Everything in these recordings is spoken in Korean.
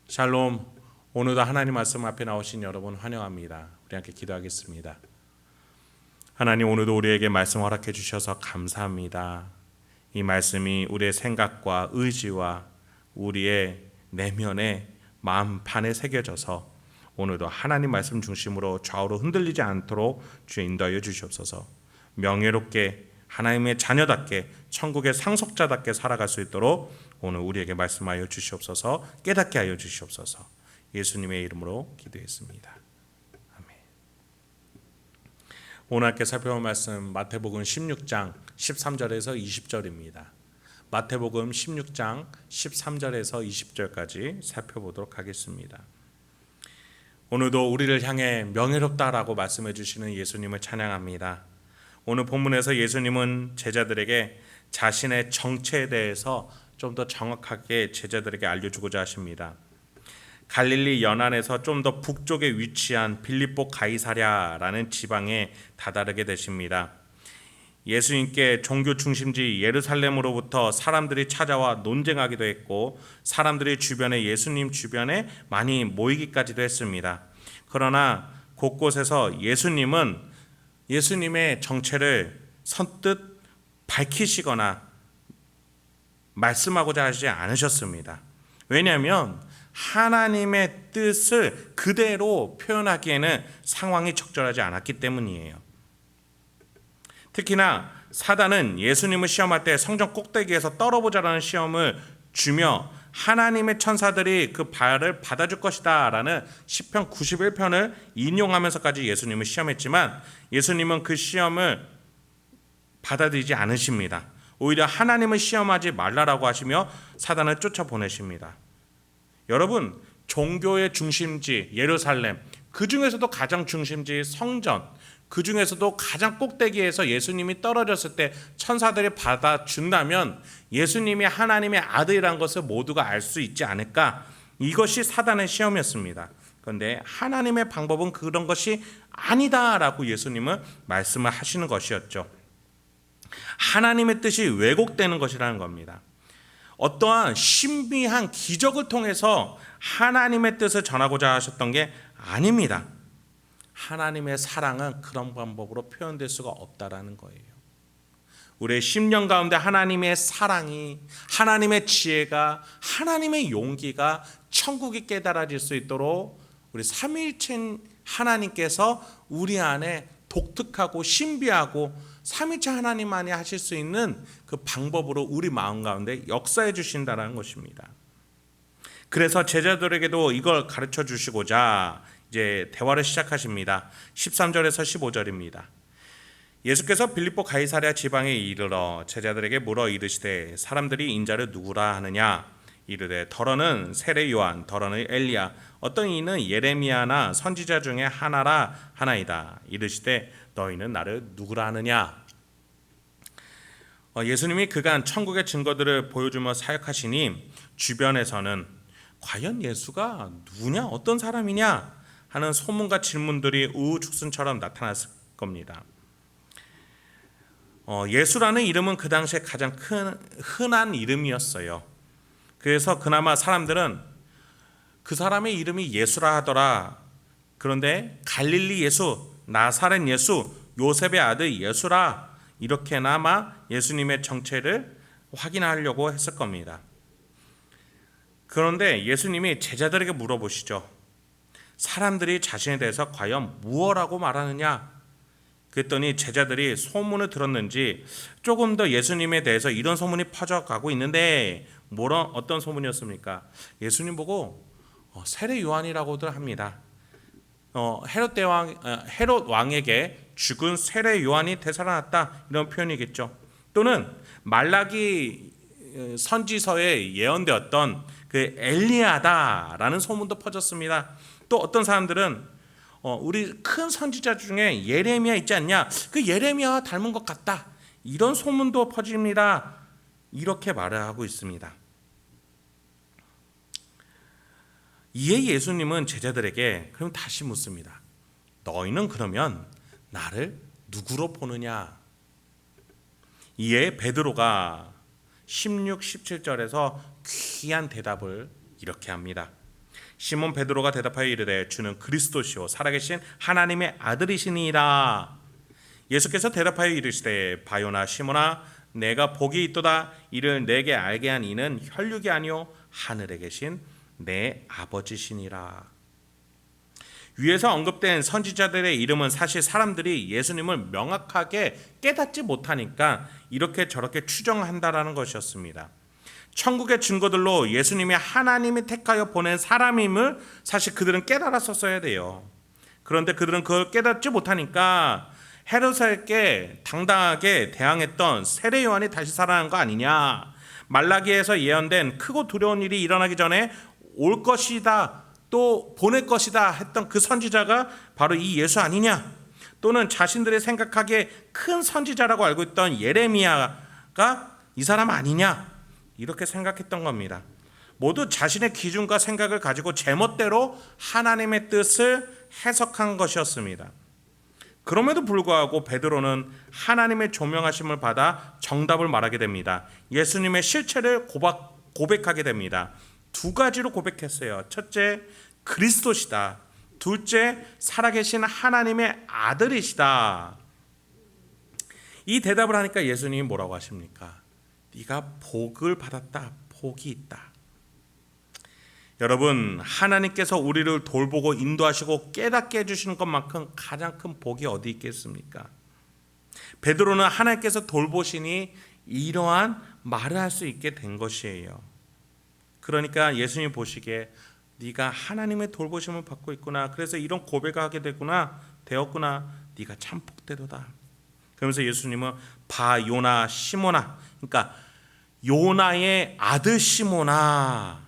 샬롬. 오늘도 하나님 말씀 앞에 나오신 여러분 환영합니다. 우리 함께 기도하겠습니다. 하나님, 오늘도 우리에게 말씀 허락해 주셔서 감사합니다. 이 말씀이 우리의 생각과 의지와 우리의 내면의 마음판에 새겨져서 오늘도 하나님 말씀 중심으로 좌우로 흔들리지 않도록 주여 인도하여 주시옵소서. 명예롭게 하나님의 자녀답게 천국의 상속자답게 살아갈 수 있도록 오늘 우리에게 말씀하여 주시옵소서. 깨닫게 하여 주시옵소서. 예수님의 이름으로 기도했습니다. 아멘. 오늘 함께 살펴볼 말씀 마태복음 16장 13절에서 20절입니다. 마태복음 16장 13절에서 20절까지 살펴보도록 하겠습니다. 오늘도 우리를 향해 명예롭다라고 말씀해 주시는 예수님을 찬양합니다. 오늘 본문에서 예수님은 제자들에게 자신의 정체에 대해서 좀 더 정확하게 제자들에게 알려주고자 하십니다. 갈릴리 연안에서 좀 더 북쪽에 위치한 빌립보 가이사랴라는 지방에 다다르게 되십니다. 예수님께 종교 중심지 예루살렘으로부터 사람들이 찾아와 논쟁하기도 했고 사람들이 주변에 예수님 주변에 많이 모이기까지도 했습니다. 그러나 곳곳에서 예수님의 정체를 선뜻 밝히시거나 말씀하고자 하지 않으셨습니다. 왜냐하면 하나님의 뜻을 그대로 표현하기에는 상황이 적절하지 않았기 때문이에요. 특히나 사단은 예수님을 시험할 때 성전 꼭대기에서 떨어보자라는 시험을 주며 하나님의 천사들이 그 발을 받아줄 것이다 라는 시편 91편을 인용하면서까지 예수님을 시험했지만 예수님은 그 시험을 받아들이지 않으십니다. 오히려 하나님을 시험하지 말라라고 하시며 사단을 쫓아보내십니다. 여러분, 종교의 중심지 예루살렘, 그 중에서도 가장 중심지 성전, 그 중에서도 가장 꼭대기에서 예수님이 떨어졌을 때 천사들이 받아준다면 예수님이 하나님의 아들이라는 것을 모두가 알 수 있지 않을까? 이것이 사단의 시험이었습니다. 그런데 하나님의 방법은 그런 것이 아니다라고 예수님은 말씀을 하시는 것이었죠. 하나님의 뜻이 왜곡되는 것이라는 겁니다. 어떠한 신비한 기적을 통해서 하나님의 뜻을 전하고자 하셨던 게 아닙니다. 하나님의 사랑은 그런 방법으로 표현될 수가 없다라는 거예요. 우리의 심령 가운데 하나님의 사랑이, 하나님의 지혜가, 하나님의 용기가 천국이 깨달아질 수 있도록 우리 삼위일체인 하나님께서 우리 안에 독특하고 신비하고 삼위일체 하나님만이 하실 수 있는 그 방법으로 우리 마음 가운데 역사해 주신다는 것입니다. 그래서 제자들에게도 이걸 가르쳐 주시고자 이제 대화를 시작하십니다. 13절에서 15절입니다. 예수께서 빌립보 가이사랴 지방에 이르러 제자들에게 물어 이르시되 사람들이 인자를 누구라 하느냐? 이르되 더러는 세례 요한, 더러는 엘리야, 어떤 이는 예레미야나 선지자 중에 하나라 하나이다. 이르시되 너희는 나를 누구라 하느냐? 예수님이 그간 천국의 증거들을 보여주며 사역하시니 주변에서는 과연 예수가 누구냐? 어떤 사람이냐? 하는 소문과 질문들이 우후죽순처럼 나타났을 겁니다. 예수라는 이름은 그 당시에 가장 흔한 이름이었어요. 그래서 그나마 사람들은 그 사람의 이름이 예수라 하더라. 그런데 갈릴리 예수, 나사렛 예수, 요셉의 아들 예수라, 이렇게나마 예수님의 정체를 확인하려고 했을 겁니다. 그런데 예수님이 제자들에게 물어보시죠. 사람들이 자신에 대해서 과연 무엇라고 말하느냐? 그랬더니 제자들이 소문을 들었는지 조금 더 예수님에 대해서 이런 소문이 퍼져가고 있는데 어떤 소문이었습니까? 예수님 보고 세례 요한이라고들 합니다. 헤롯 왕에게 죽은 세례 요한이 되살아났다, 이런 표현이겠죠. 또는 말라기 선지서에 예언되었던 그 엘리야다라는 소문도 퍼졌습니다. 또 어떤 사람들은 우리 큰 선지자 중에 예레미야 있지 않냐? 그 예레미야와 닮은 것 같다, 이런 소문도 퍼집니다. 이렇게 말을 하고 있습니다. 이에 예수님은 제자들에게 그럼 다시 묻습니다. 너희는 그러면 나를 누구로 보느냐? 이에 베드로가 16, 17절에서 귀한 대답을 이렇게 합니다. 시몬 베드로가 대답하여 이르되 주는 그리스도시요 살아계신 하나님의 아들이시니이다. 예수께서 대답하여 이르시되 바요나 시몬아 내가 복이 있도다. 이를 내게 알게 한 이는 혈육이 아니요 하늘에 계신 내 아버지시니라. 위에서 언급된 선지자들의 이름은 사실 사람들이 예수님을 명확하게 깨닫지 못하니까 이렇게 저렇게 추정한다라는 것이었습니다. 천국의 증거들로 예수님이 하나님이 택하여 보낸 사람임을 사실 그들은 깨달았었어야 돼요. 그런데 그들은 그걸 깨닫지 못하니까 헤롯에게 당당하게 대항했던 세례 요한이 다시 살아난 거 아니냐, 말라기에서 예언된 크고 두려운 일이 일어나기 전에 올 것이다, 또 보낼 것이다 했던 그 선지자가 바로 이 예수 아니냐, 또는 자신들이 생각하기에 큰 선지자라고 알고 있던 예레미야가 이 사람 아니냐, 이렇게 생각했던 겁니다. 모두 자신의 기준과 생각을 가지고 제멋대로 하나님의 뜻을 해석한 것이었습니다. 그럼에도 불구하고 베드로는 하나님의 조명하심을 받아 정답을 말하게 됩니다. 예수님의 실체를 고백하게 됩니다. 두 가지로 고백했어요. 첫째, 그리스도시다. 둘째, 살아계신 하나님의 아들이시다. 이 대답을 하니까 예수님이 뭐라고 하십니까? 네가 복을 받았다. 복이 있다. 여러분, 하나님께서 우리를 돌보고 인도하시고 깨닫게 해주시는 것만큼 가장 큰 복이 어디 있겠습니까? 베드로는 하나님께서 돌보시니 이러한 말을 할 수 있게 된 것이에요. 그러니까 예수님이 보시기에 네가 하나님의 돌보심을 받고 있구나, 그래서 이런 고백을 하게 되었구나, 네가 참 복되도다. 그러면서 예수님은 바요나 시몬아, 그러니까 요나의 아들 시몬아,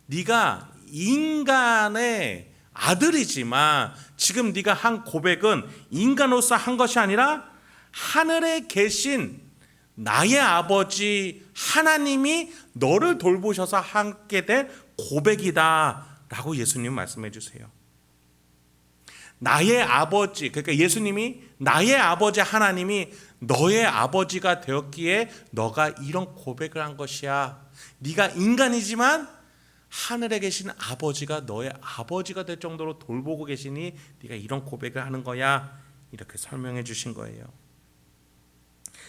네가 인간의 아들이지만 지금 네가 한 고백은 인간으로서 한 것이 아니라 하늘에 계신 나의 아버지 하나님이 너를 돌보셔서 하게 될 고백이다 라고 예수님 말씀해 주세요. 나의 아버지, 그러니까 예수님이 나의 아버지 하나님이 너의 아버지가 되었기에 너가 이런 고백을 한 것이야. 네가 인간이지만 하늘에 계신 아버지가 너의 아버지가 될 정도로 돌보고 계시니 네가 이런 고백을 하는 거야. 이렇게 설명해 주신 거예요.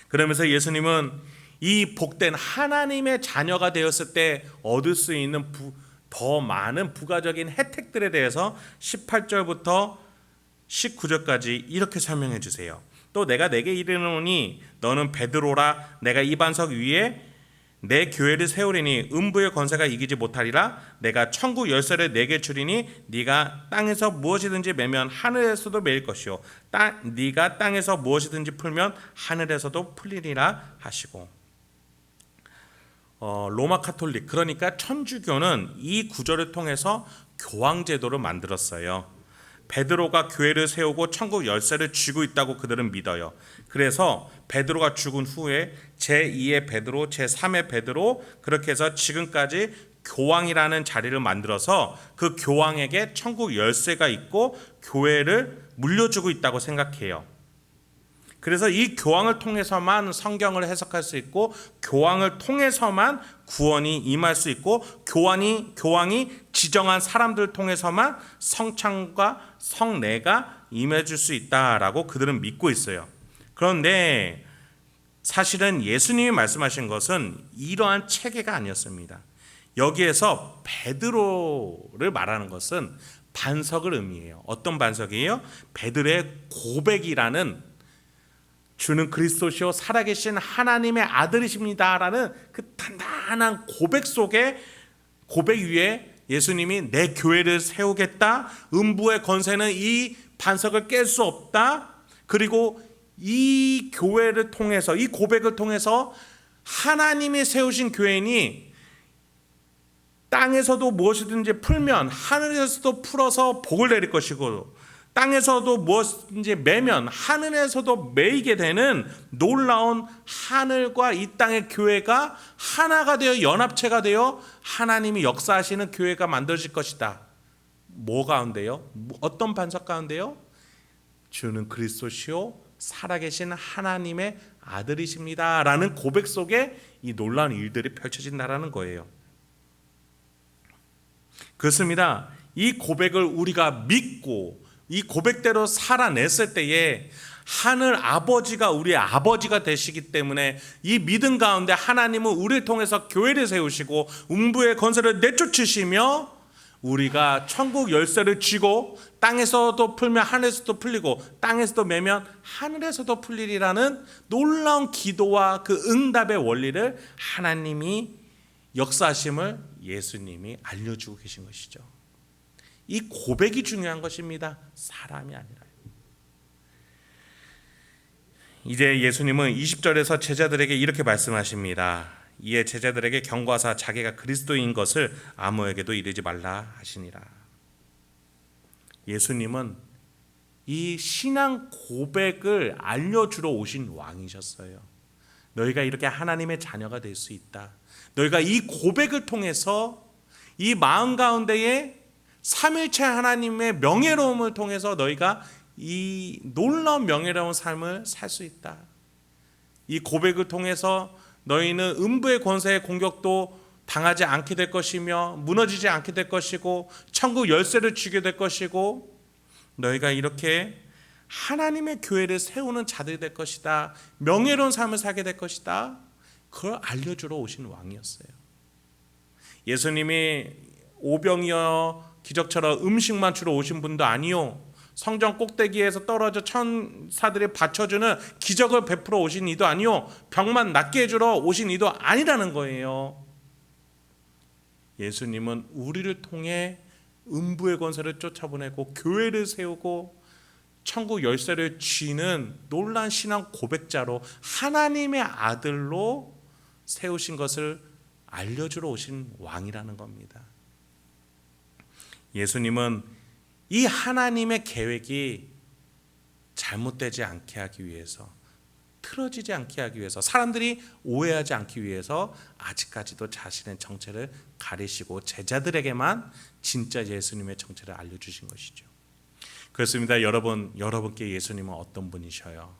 그러면서 예수님은 이 복된 하나님의 자녀가 되었을 때 얻을 수 있는 더 많은 부가적인 혜택들에 대해서 18절부터 19절까지 이렇게 설명해 주세요. 또 내가 내게 이르노니 너는 베드로라. 내가 이 반석 위에 내 교회를 세우리니 음부의 권세가 이기지 못하리라. 내가 천국 열쇠를 내게 주리니 네가 땅에서 무엇이든지 매면 하늘에서도 매일 것이요 네가 땅에서 무엇이든지 풀면 하늘에서도 풀리리라 하시고, 로마 카톨릭, 그러니까 천주교는 이 구절을 통해서 교황제도를 만들었어요. 베드로가 교회를 세우고 천국 열쇠를 쥐고 있다고 그들은 믿어요. 그래서 베드로가 죽은 후에 제2의 베드로, 제3의 베드로, 그렇게 해서 지금까지 교황이라는 자리를 만들어서 그 교황에게 천국 열쇠가 있고 교회를 물려주고 있다고 생각해요. 그래서 이 교황을 통해서만 성경을 해석할 수 있고 교황을 통해서만 구원이 임할 수 있고 교황이 지정한 사람들을 통해서만 성찬과 성례가 임해줄 수 있다라고 그들은 믿고 있어요. 그런데 사실은 예수님이 말씀하신 것은 이러한 체계가 아니었습니다. 여기에서 베드로를 말하는 것은 반석을 의미해요. 어떤 반석이에요? 베드로의 고백이라는, 주는 그리스도시요 살아계신 하나님의 아들이십니다라는 그 단단한 고백 위에 예수님이 내 교회를 세우겠다. 음부의 권세는 이 반석을 깰 수 없다. 그리고 이 교회를 통해서, 이 고백을 통해서 하나님이 세우신 교회니 땅에서도 무엇이든지 풀면 하늘에서도 풀어서 복을 내릴 것이고, 땅에서도 무엇인지 매면 하늘에서도 매이게 되는 놀라운 하늘과 이 땅의 교회가 하나가 되어 연합체가 되어 하나님이 역사하시는 교회가 만들어질 것이다. 뭐 가운데요? 어떤 반석 가운데요? 주는 그리스도시요 살아계신 하나님의 아들이십니다 라는 고백 속에 이 놀라운 일들이 펼쳐진다라는 거예요. 그렇습니다. 이 고백을 우리가 믿고 이 고백대로 살아냈을 때에 하늘 아버지가 우리의 아버지가 되시기 때문에 이 믿음 가운데 하나님은 우리를 통해서 교회를 세우시고 음부의 권세를 내쫓으시며 우리가 천국 열쇠를 쥐고 땅에서도 풀면 하늘에서도 풀리고 땅에서도 매면 하늘에서도 풀리리라는 놀라운 기도와 그 응답의 원리를 하나님이 역사하심을 예수님이 알려주고 계신 것이죠. 이 고백이 중요한 것입니다. 사람이 아니라. 이제 예수님은 20절에서 제자들에게 이렇게 말씀하십니다. 이에 제자들에게 경고하사 자기가 그리스도인 것을 아무에게도 이르지 말라 하시니라. 예수님은 이 신앙 고백을 알려주러 오신 왕이셨어요. 너희가 이렇게 하나님의 자녀가 될 수 있다. 너희가 이 고백을 통해서 이 마음 가운데에 삼일체 하나님의 명예로움을 통해서 너희가 이 놀라운 명예로운 삶을 살 수 있다. 이 고백을 통해서 너희는 음부의 권세의 공격도 당하지 않게 될 것이며 무너지지 않게 될 것이고 천국 열쇠를 쥐게 될 것이고 너희가 이렇게 하나님의 교회를 세우는 자들이 될 것이다. 명예로운 삶을 살게 될 것이다. 그걸 알려주러 오신 왕이었어요. 예수님이 오병이어 기적처럼 음식만 주러 오신 분도 아니요, 성전 꼭대기에서 떨어져 천사들이 받쳐주는 기적을 베풀어 오신 이도 아니요, 병만 낫게 해주러 오신 이도 아니라는 거예요. 예수님은 우리를 통해 음부의 권세를 쫓아보내고 교회를 세우고 천국 열쇠를 쥐는 놀라운 신앙 고백자로 하나님의 아들로 세우신 것을 알려주러 오신 왕이라는 겁니다. 예수님은 이 하나님의 계획이 잘못되지 않게 하기 위해서, 틀어지지 않게 하기 위해서, 사람들이 오해하지 않기 위해서 아직까지도 자신의 정체를 가리시고 제자들에게만 진짜 예수님의 정체를 알려주신 것이죠. 그렇습니다. 여러분께 예수님은 어떤 분이셔요?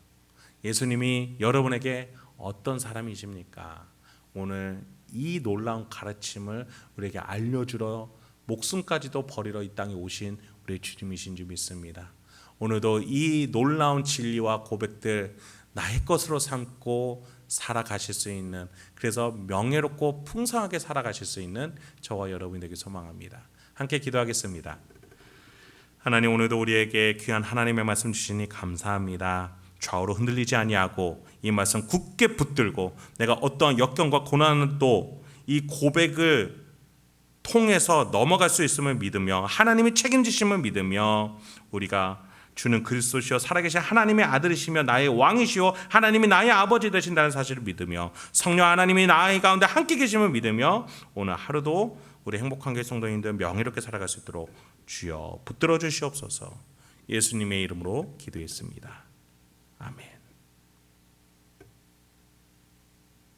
예수님이 여러분에게 어떤 사람이십니까? 오늘 이 놀라운 가르침을 우리에게 알려주러 목숨까지도 버리러 이 땅에 오신 우리 주님이신 줄 믿습니다. 오늘도 이 놀라운 진리와 고백들 나의 것으로 삼고 살아가실 수 있는, 그래서 명예롭고 풍성하게 살아가실 수 있는 저와 여러분이 되길 소망합니다. 함께 기도하겠습니다. 하나님, 오늘도 우리에게 귀한 하나님의 말씀 주시니 감사합니다. 좌우로 흔들리지 아니하고 이 말씀 굳게 붙들고 내가 어떠한 역경과 고난도 이 고백을 통해서 넘어갈 수 있음을 믿으며 하나님이 책임지심을 믿으며 우리가 주는 그리스도시요 살아계신 하나님의 아들이시며 나의 왕이시요 하나님이 나의 아버지 되신다는 사실을 믿으며 성령 하나님이 나의 가운데 함께 계심을 믿으며 오늘 하루도 우리 행복한 교회 성도님들 명예롭게 살아갈 수 있도록 주여 붙들어 주시옵소서. 예수님의 이름으로 기도했습니다. 아멘.